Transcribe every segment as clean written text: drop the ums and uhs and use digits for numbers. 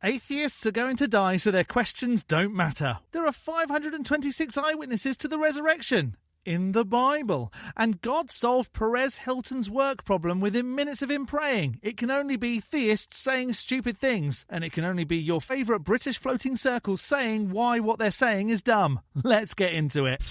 Atheists are going to die, so their questions don't matter. There are 526 eyewitnesses to the resurrection in the Bible. And God solved Perez Hilton's work problem within minutes of him praying. It can only be theists saying stupid things. And it can only be your favourite British floating circles saying why what they're saying is dumb. Let's get into it.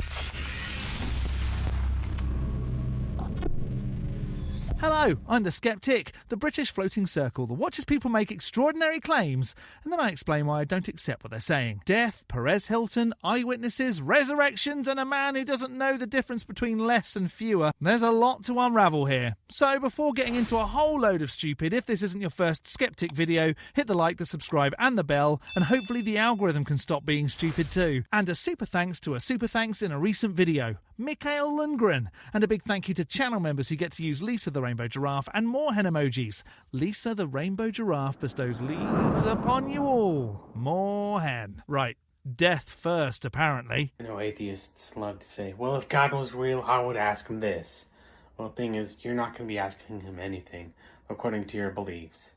Hello, I'm the Skeptic, the British floating circle that watches people make extraordinary claims, and then I explain why I don't accept what they're saying. Death, Perez Hilton, eyewitnesses, resurrections, and a man who doesn't know the difference between less and fewer. There's a lot to unravel here. So before getting into a whole load of stupid, if this isn't your first Skeptic video, hit the like, the subscribe, and the bell, and hopefully the algorithm can stop being stupid too. And a super thanks to a super thanks in a recent video, Mikael Lundgren, and a big thank you to channel members who get to use Lisa the Rainbow Giraffe and more hen emojis. Lisa the Rainbow Giraffe bestows leaves upon you all. More hen. Right, death first, apparently. I know atheists love to say, well, if God was real, I would ask him this. Well, the thing is, you're not going to be asking him anything according to your beliefs.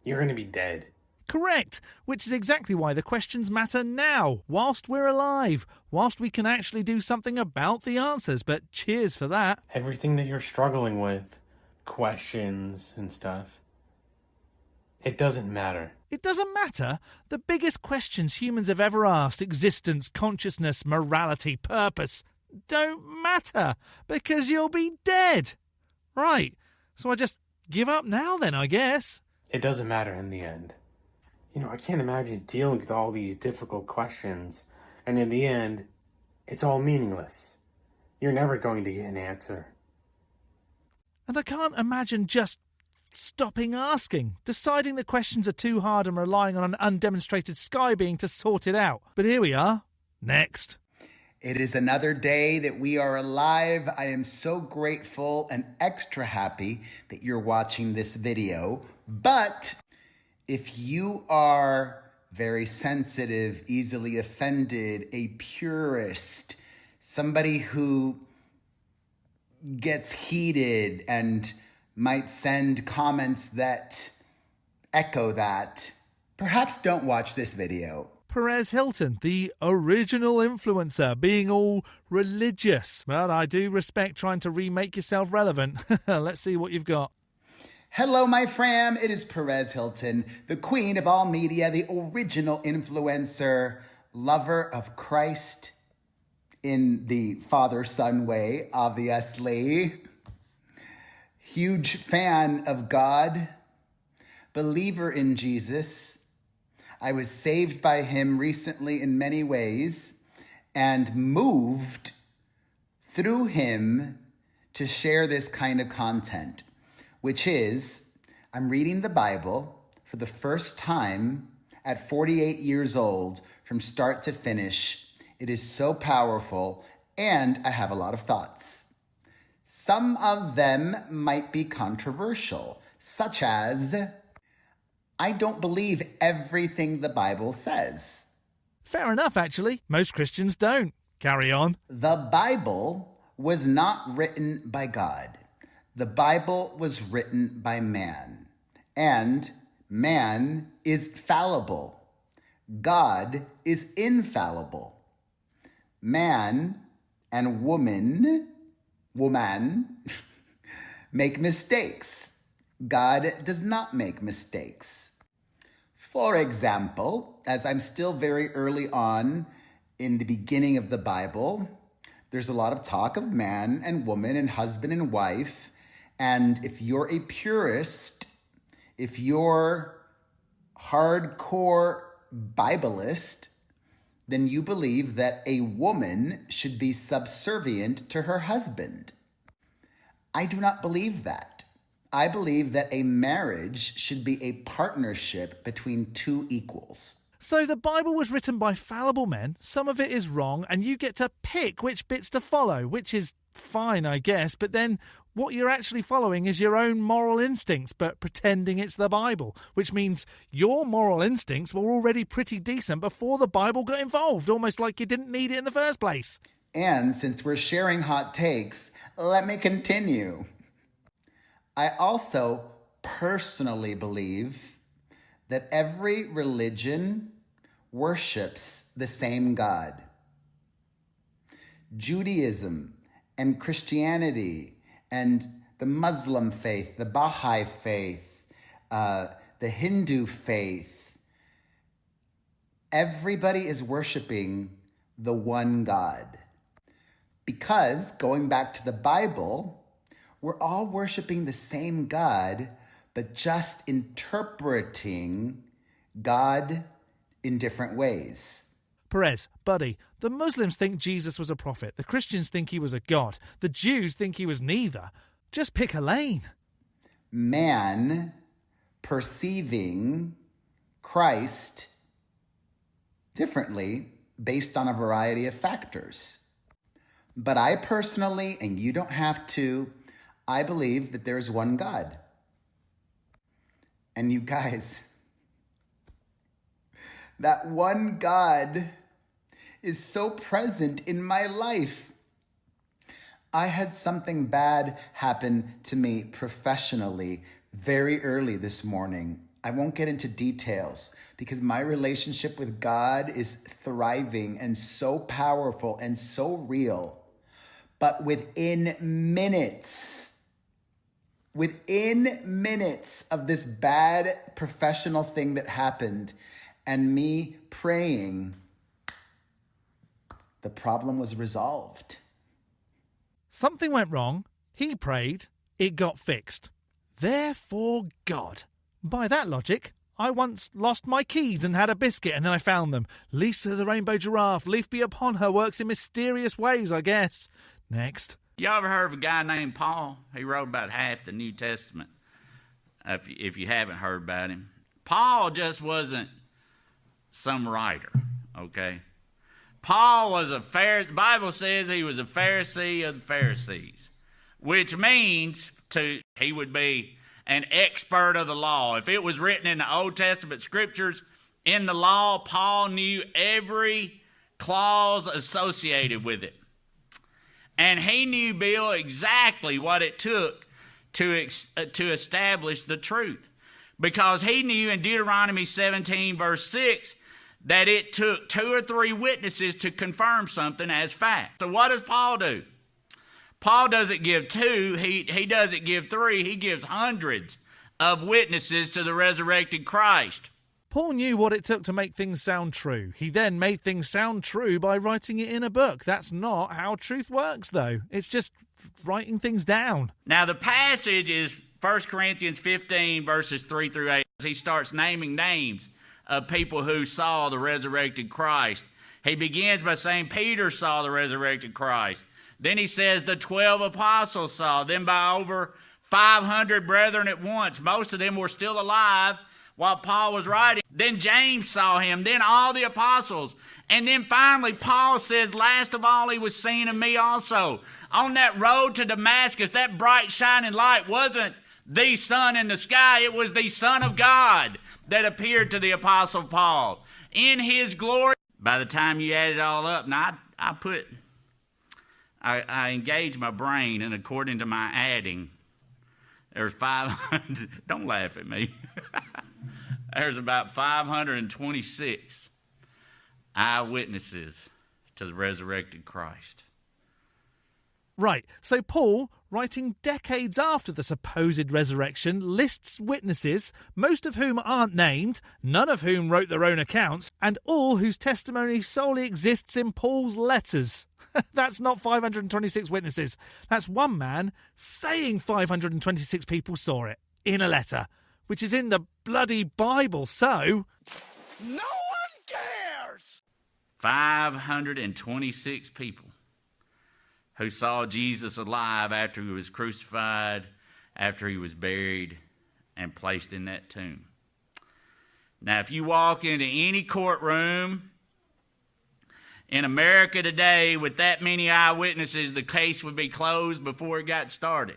You're going to be dead. Correct, which is exactly why the questions matter now, whilst we're alive, whilst we can actually do something about the answers, but cheers for that. Everything that you're struggling with, questions and stuff, it doesn't matter. It doesn't matter? The biggest questions humans have ever asked, existence, consciousness, morality, purpose, don't matter, because you'll be dead. Right, so I just give up now then, I guess. It doesn't matter in the end. You know, I can't imagine dealing with all these difficult questions, and in the end, it's all meaningless. You're never going to get an answer. And I can't imagine just stopping asking, deciding the questions are too hard and relying on an undemonstrated sky being to sort it out. But here we are. Next. It is another day that we are alive. I am so grateful and extra happy that you're watching this video. But if you are very sensitive, easily offended, a purist, somebody who gets heated and might send comments that echo that, perhaps don't watch this video. Perez Hilton, the original influencer, being all religious. But I do respect trying to remake yourself relevant. Let's see what you've got. Hello, my fam. It is Perez Hilton, the queen of all media, the original influencer, lover of Christ in the father-son way, obviously. Huge fan of God, believer in Jesus. I was saved by him recently in many ways and moved through him to share this kind of content, which is, I'm reading the Bible for the first time at 48 years old from start to finish. It is so powerful, and I have a lot of thoughts. Some of them might be controversial, such as, I don't believe everything the Bible says. Fair enough, actually. Most Christians don't. Carry on. The Bible was not written by God. The Bible was written by man, and man is fallible. God is infallible. Man and woman make mistakes. God does not make mistakes. For example, as I'm still very early on in the beginning of the Bible, there's a lot of talk of man and woman and husband and wife. And if you're a purist, if you're hardcore Bibleist, then you believe that a woman should be subservient to her husband. I do not believe that. I believe that a marriage should be a partnership between two equals. So the Bible was written by fallible men, some of it is wrong, and you get to pick which bits to follow, which is fine, I guess, but then what you're actually following is your own moral instincts, but pretending it's the Bible, which means your moral instincts were already pretty decent before the Bible got involved, almost like you didn't need it in the first place. And since we're sharing hot takes, let me continue. I also personally believe that every religion worships the same God. Judaism and Christianity and the Muslim faith, the Baha'i faith, the Hindu faith, everybody is worshiping the one God. Because, going back to the Bible, we're all worshiping the same God, but just interpreting God in different ways. Perez, buddy, the Muslims think Jesus was a prophet. The Christians think he was a god. The Jews think he was neither. Just pick a lane. Man perceiving Christ differently based on a variety of factors. But I personally, and you don't have to, I believe that there's one God. And you guys, that one God is so present in my life. I had something bad happen to me professionally very early this morning. I won't get into details because my relationship with God is thriving and so powerful and so real. But within minutes of this bad professional thing that happened and me praying, the problem was resolved. Something went wrong. He prayed. It got fixed. Therefore, God. By that logic, I once lost my keys and had a biscuit and then I found them. Lisa the rainbow giraffe, leaf be upon her, works in mysterious ways, I guess. Next. You ever heard of a guy named Paul? He wrote about half the New Testament, if you haven't heard about him. Paul just wasn't some writer, okay? Paul was a Pharisee. The Bible says he was a Pharisee of the Pharisees, which means he would be an expert of the law. If it was written in the Old Testament scriptures, in the law, Paul knew every clause associated with it. And he knew, Bill, exactly what it took to establish the truth. Because he knew in Deuteronomy 17, verse 6, that it took 2 or 3 witnesses to confirm something as fact. So what does Paul do? Paul doesn't give 2, he doesn't give 3, he gives hundreds of witnesses to the resurrected Christ. Paul knew what it took to make things sound true. He then made things sound true by writing it in a book. That's not how truth works, though. It's just writing things down. Now, the passage is 1 Corinthians 15, verses 3 through 8. He starts naming names of people who saw the resurrected Christ. He begins by saying Peter saw the resurrected Christ. Then he says the 12 apostles saw. Then by over 500 brethren at once. Most of them were still alive while Paul was writing. Then James saw him, then all the apostles. And then finally, Paul says, last of all, he was seen of me also. On that road to Damascus, that bright shining light wasn't the sun in the sky. It was the Son of God that appeared to the apostle Paul in his glory. By the time you add it all up, now I engage my brain, and according to my adding, there's 500. Don't laugh at me. There's about 526 eyewitnesses to the resurrected Christ. Right, so Paul, writing decades after the supposed resurrection, lists witnesses, most of whom aren't named, none of whom wrote their own accounts, and all whose testimony solely exists in Paul's letters. That's not 526 witnesses. That's one man saying 526 people saw it in a letter, which is in the bloody Bible, so... No one cares! 526 people who saw Jesus alive after he was crucified, after he was buried, and placed in that tomb. Now, if you walk into any courtroom in America today with that many eyewitnesses, the case would be closed before it got started.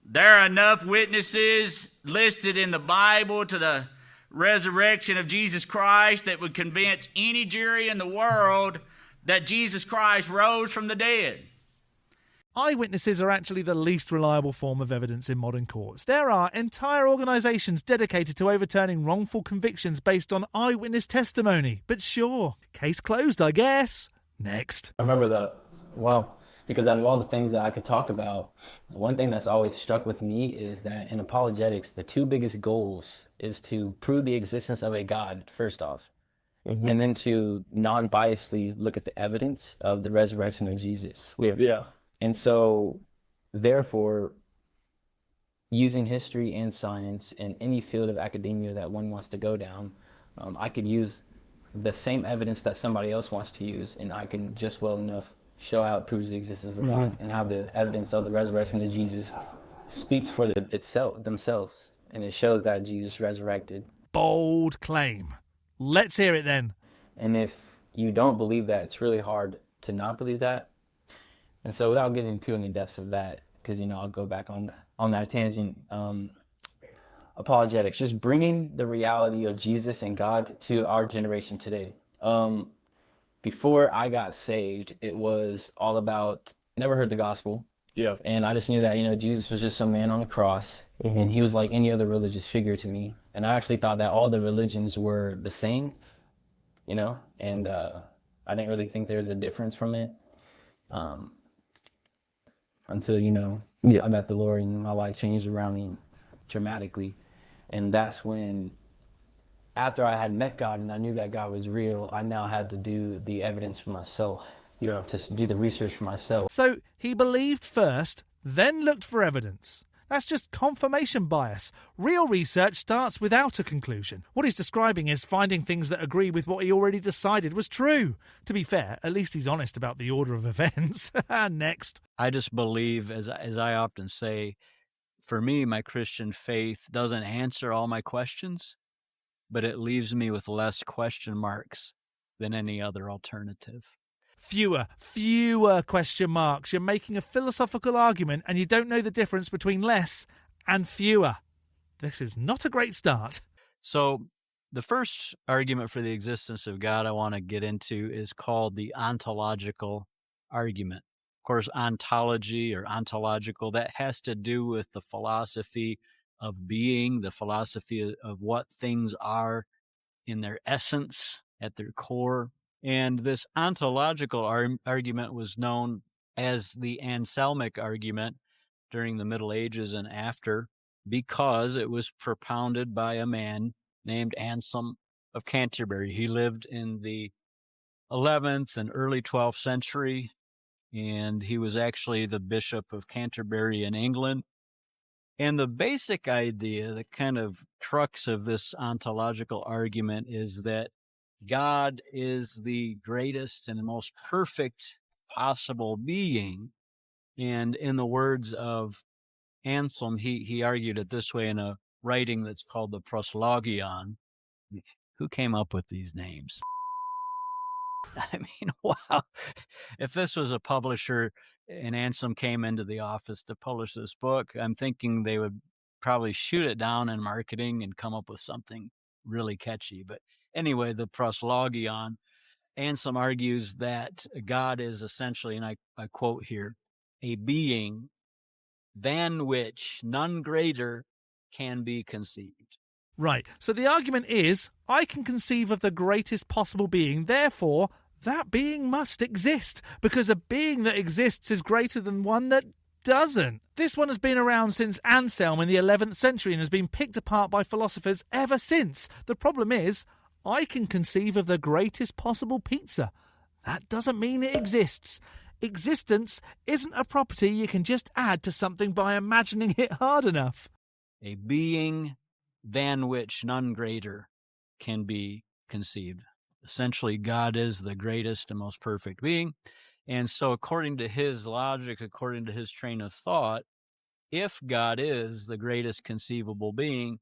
There are enough witnesses listed in the Bible to the resurrection of Jesus Christ that would convince any jury in the world that Jesus Christ rose from the dead. Eyewitnesses are actually the least reliable form of evidence in modern courts. There are entire organisations dedicated to overturning wrongful convictions based on eyewitness testimony. But sure, case closed, I guess. Next. I remember that. Wow. Because out of all the things that I could talk about, one thing that's always struck with me is that in apologetics, the two biggest goals is to prove the existence of a God, first off, and then to non-biasedly look at the evidence of the resurrection of Jesus. Yeah. And so, therefore, using history and science in any field of academia that one wants to go down, I could use the same evidence that somebody else wants to use, and I can just well enough show how it proves the existence of God and how the evidence of the resurrection of Jesus speaks for themselves, and it shows that Jesus resurrected. Bold claim. Let's hear it then. And if you don't believe that, it's really hard to not believe that. And so without getting too in the depths of that, because, I'll go back on that tangent, apologetics, just bringing the reality of Jesus and God to our generation today. Before I got saved, it was all about, never heard the gospel. Yeah. And I just knew that, Jesus was just some man on the cross, and he was like any other religious figure to me. And I actually thought that all the religions were the same, and I didn't really think there was a difference from it. Until, I met the Lord and my life changed around me dramatically. And that's when, after I had met God and I knew that God was real, I now had to do the evidence for myself. To do the research for myself. So he believed first, then looked for evidence. That's just confirmation bias. Real research starts without a conclusion. What he's describing is finding things that agree with what he already decided was true. To be fair, at least he's honest about the order of events. Next. I just believe, as I often say, for me, my Christian faith doesn't answer all my questions, but it leaves me with less question marks than any other alternative. Fewer question marks. You're making a philosophical argument and you don't know the difference between less and fewer. This is not a great start. So the first argument for the existence of God I want to get into is called the ontological argument. Of course, ontology or ontological, that has to do with the philosophy of being, the philosophy of what things are in their essence, at their core. And this ontological argument was known as the Anselmic argument during the Middle Ages and after, because it was propounded by a man named Anselm of Canterbury. He lived in the 11th and early 12th century, and he was actually the Bishop of Canterbury in England. And the basic idea, the kind of crux of this ontological argument is that God is the greatest and most perfect possible being. And in the words of Anselm, he argued it this way in a writing that's called the Proslogion. Who came up with these names? I mean, wow. If this was a publisher and Anselm came into the office to publish this book, I'm thinking they would probably shoot it down in marketing and come up with something really catchy. But anyway, the Proslogion, Anselm argues that God is essentially, and I quote here, a being than which none greater can be conceived. Right, so the argument is, I can conceive of the greatest possible being, therefore, that being must exist, because a being that exists is greater than one that doesn't. This one has been around since Anselm in the 11th century and has been picked apart by philosophers ever since. The problem is, I can conceive of the greatest possible pizza. That doesn't mean it exists. Existence isn't a property you can just add to something by imagining it hard enough. A being than which none greater can be conceived. Essentially, God is the greatest and most perfect being. And so according to his logic, according to his train of thought, if God is the greatest conceivable being,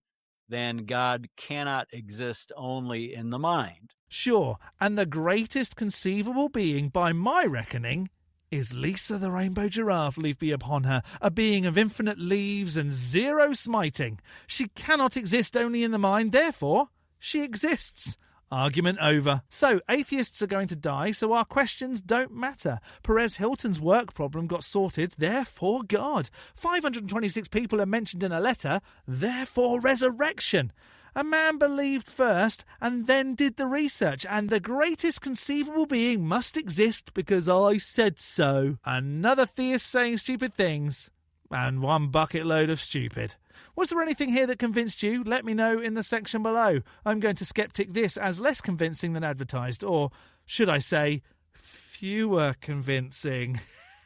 then God cannot exist only in the mind. Sure, and the greatest conceivable being, by my reckoning, is Lisa the rainbow giraffe, leave be upon her, a being of infinite leaves and zero smiting. She cannot exist only in the mind, therefore she exists. Argument over. So, atheists are going to die, so our questions don't matter. Perez Hilton's work problem got sorted, therefore God. 526 people are mentioned in a letter, therefore resurrection. A man believed first and then did the research, and the greatest conceivable being must exist because I said so. Another theist saying stupid things, and one bucket load of stupid. Was there anything here that convinced you? Let me know in the section below. I'm going to skeptic this as less convincing than advertised, or should I say, fewer convincing.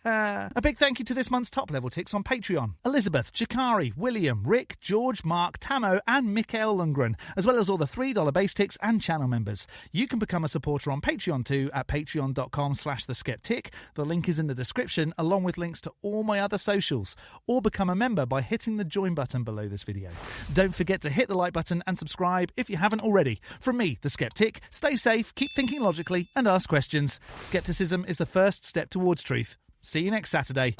A big thank you to this month's top level ticks on Patreon. Elizabeth, Jakari, William, Rick, George, Mark, Tamo and Mikael Lundgren, as well as all the $3 base ticks and channel members. You can become a supporter on Patreon too at patreon.com/theskeptic. The link is in the description along with links to all my other socials. Or become a member by hitting the join button below this video. Don't forget to hit the like button and subscribe if you haven't already. From me, the Skeptic, stay safe, keep thinking logically and ask questions. Skepticism is the first step towards truth. See you next Saturday.